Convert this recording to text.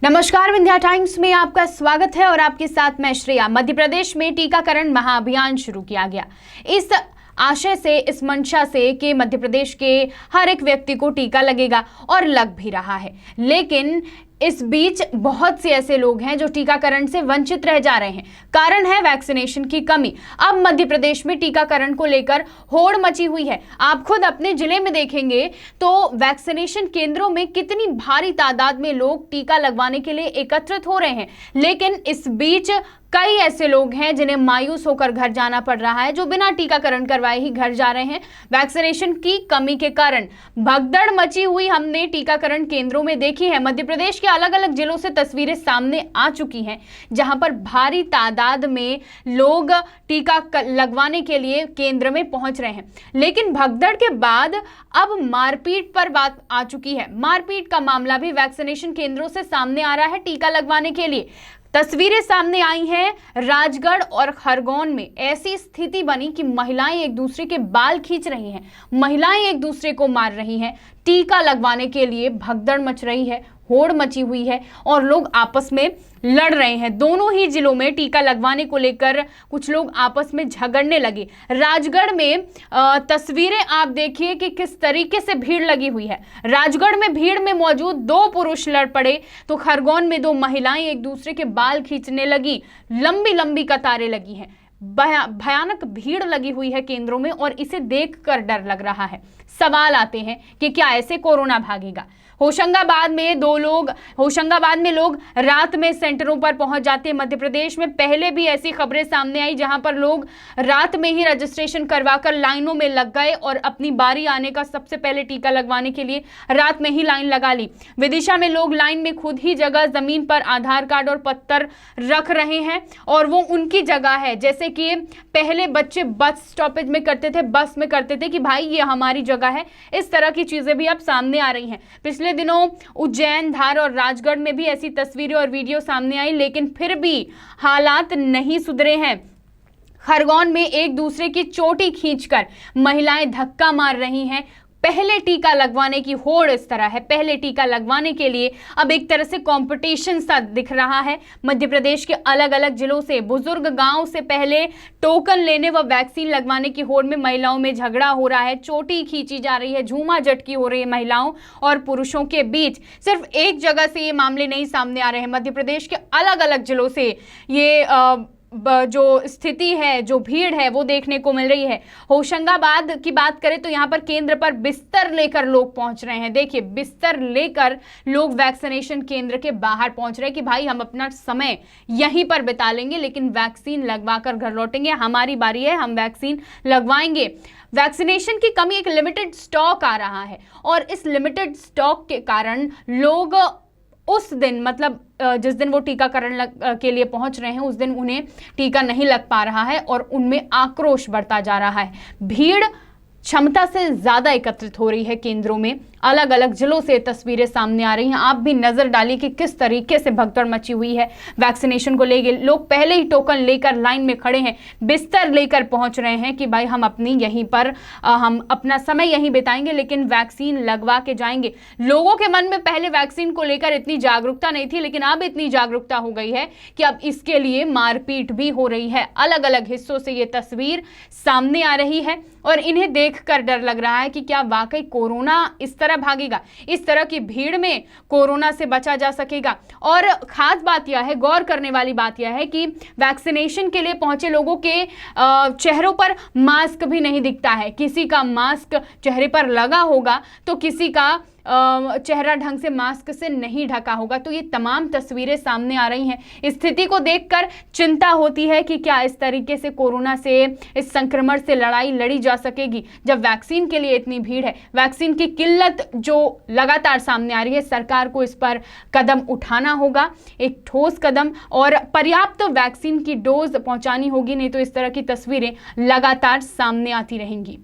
नमस्कार, विंध्या टाइम्स में आपका स्वागत है और आपके साथ मैं श्रेया। मध्य प्रदेश में टीकाकरण महाअभियान शुरू किया गया। इस आशय से, इस मंशा से कि मध्य प्रदेश के हर एक व्यक्ति को टीका लगेगा और लग भी रहा है। लेकिन इस बीच बहुत से ऐसे लोग हैं जो टीकाकरण से वंचित रह जा रहे हैं। कारण है वैक्सीनेशन की कमी। अब मध्य प्रदेश में टीकाकरण को लेकर होड़ मची हुई है। आप खुद अपने जिले में देखेंगे तो वैक्सीनेशन केंद्रों में कितनी भारी तादाद में लोग टीका लगवाने के लिए एकत्रित हो रहे हैं। लेकिन इस बीच कई ऐसे लोग हैं जिन्हें मायूस होकर घर जाना पड़ रहा है, जो बिना टीकाकरण करवाए ही घर जा रहे हैं। वैक्सीनेशन की कमी के कारण भगदड़ मची हुई हमने टीकाकरण केंद्रों में देखी है। मध्य प्रदेश के अलग अलग जिलों से तस्वीरें सामने आ चुकी हैं, जहां पर भारी तादाद में लोग टीका लगवाने के लिए केंद्र में पहुंच रहे हैं। लेकिन भगदड़ के बाद अब मारपीट पर बात आ चुकी है। मारपीट का मामला भी वैक्सीनेशन केंद्रों से सामने आ रहा है। टीका लगवाने के लिए तस्वीरें सामने आई हैं। राजगढ़ और खरगोन में ऐसी स्थिति बनी कि महिलाएं एक दूसरे के बाल खींच रही हैं, महिलाएं एक दूसरे को मार रही हैं। टीका लगवाने के लिए भगदड़ मच रही है, होड़ मची हुई है और लोग आपस में लड़ रहे हैं। दोनों ही जिलों में टीका लगवाने को लेकर कुछ लोग आपस में झगड़ने लगे। राजगढ़ में तस्वीरें आप देखिए कि किस तरीके से भीड़ लगी हुई है। राजगढ़ में भीड़ में मौजूद दो पुरुष लड़ पड़े तो खरगोन में दो महिलाएं एक दूसरे के बाल खींचने लगी। लंबी लंबी कतारें लगी हैं, भयानक भीड़ लगी हुई है केंद्रों में और इसे देखकर डर लग रहा है। सवाल आते हैं कि क्या ऐसे कोरोना भागेगा? होशंगाबाद में लोग रात में सेंटरों पर पहुंच जाते हैं। मध्य प्रदेश में पहले भी ऐसी खबरें सामने आई जहां पर लोग रात में ही रजिस्ट्रेशन करवाकर लाइनों में लग गए और अपनी बारी आने का सबसे पहले टीका लगवाने के लिए रात में ही लाइन लगा ली। विदिशा में लोग लाइन में खुद ही जगह जमीन पर आधार कार्ड और पत्थर रख रहे हैं और वो उनकी जगह है। जैसे कि पहले बच्चे बस स्टॉपेज में करते थे, बस में करते थे कि भाई ये हमारी जगह है। इस तरह की चीजें भी अब सामने आ रही हैं। पिछले दिनों उज्जैन, धार और राजगढ़ में भी ऐसी तस्वीरें और वीडियो सामने आई, लेकिन फिर भी हालात नहीं सुधरे हैं। खरगोन में एक दूसरे की चोटी खींचकर महिलाएं धक्का मार रही हैं। पहले टीका लगवाने की होड़ इस तरह है। पहले टीका लगवाने के लिए अब एक तरह से कंपटीशन सा दिख रहा है। मध्य प्रदेश के अलग अलग जिलों से, बुजुर्ग गांव से पहले टोकन लेने व वैक्सीन लगवाने की होड़ में महिलाओं में झगड़ा हो रहा है, चोटी खींची जा रही है, झूमा झटकी हो रही है महिलाओं और पुरुषों के बीच। सिर्फ एक जगह से ये मामले नहीं सामने आ रहे हैं। मध्य प्रदेश के अलग अलग जिलों से ये जो स्थिति है, जो भीड़ है, वो देखने को मिल रही है। होशंगाबाद की बात करें तो यहाँ पर केंद्र पर बिस्तर लेकर लोग पहुंच रहे हैं। देखिए, बिस्तर लेकर लोग वैक्सीनेशन केंद्र के बाहर पहुंच रहे हैं कि भाई हम अपना समय यहीं पर बिता लेंगे, लेकिन वैक्सीन लगवाकर घर लौटेंगे। हमारी बारी है, हम वैक्सीन लगवाएंगे। वैक्सीनेशन की कमी, एक लिमिटेड स्टॉक आ रहा है और इस लिमिटेड स्टॉक के कारण लोग उस दिन, मतलब जिस दिन वो टीकाकरण के लिए पहुंच रहे हैं, उस दिन उन्हें टीका नहीं लग पा रहा है और उनमें आक्रोश बढ़ता जा रहा है। भीड़ क्षमता से ज्यादा एकत्रित हो रही है केंद्रों में। अलग अलग जिलों से तस्वीरें सामने आ रही हैं। आप भी नजर डालिए कि किस तरीके से भगदड़ मची हुई है वैक्सीनेशन को लेकर। लोग पहले ही टोकन लेकर लाइन में खड़े हैं, बिस्तर लेकर पहुंच रहे हैं कि भाई हम अपनी यहीं पर हम अपना समय यहीं बिताएंगे, लेकिन वैक्सीन लगवा के जाएंगे। लोगों के मन में पहले वैक्सीन को लेकर इतनी जागरूकता नहीं थी, लेकिन अब इतनी जागरूकता हो गई है कि अब इसके लिए मारपीट भी हो रही है। अलग अलग हिस्सों से ये तस्वीर सामने आ रही है और इन्हें देखकर डर लग रहा है कि क्या वाकई कोरोना इस तरह भागेगा? इस तरह की भीड़ में कोरोना से बचा जा सकेगा? और खास बात यह है, गौर करने वाली बात यह है कि वैक्सीनेशन के लिए पहुंचे लोगों के चेहरों पर मास्क भी नहीं दिखता है। किसी का मास्क चेहरे पर लगा होगा तो किसी का चेहरा ढंग से मास्क से नहीं ढका होगा। तो ये तमाम तस्वीरें सामने आ रही हैं। स्थिति को देखकर चिंता होती है कि क्या इस तरीके से कोरोना से, इस संक्रमण से लड़ाई लड़ी जा सकेगी जब वैक्सीन के लिए इतनी भीड़ है। वैक्सीन की किल्लत जो लगातार सामने आ रही है, सरकार को इस पर कदम उठाना होगा, एक ठोस कदम, और पर्याप्त वैक्सीन की डोज पहुंचानी होगी, नहीं तो इस तरह की तस्वीरें लगातार सामने आती रहेंगी।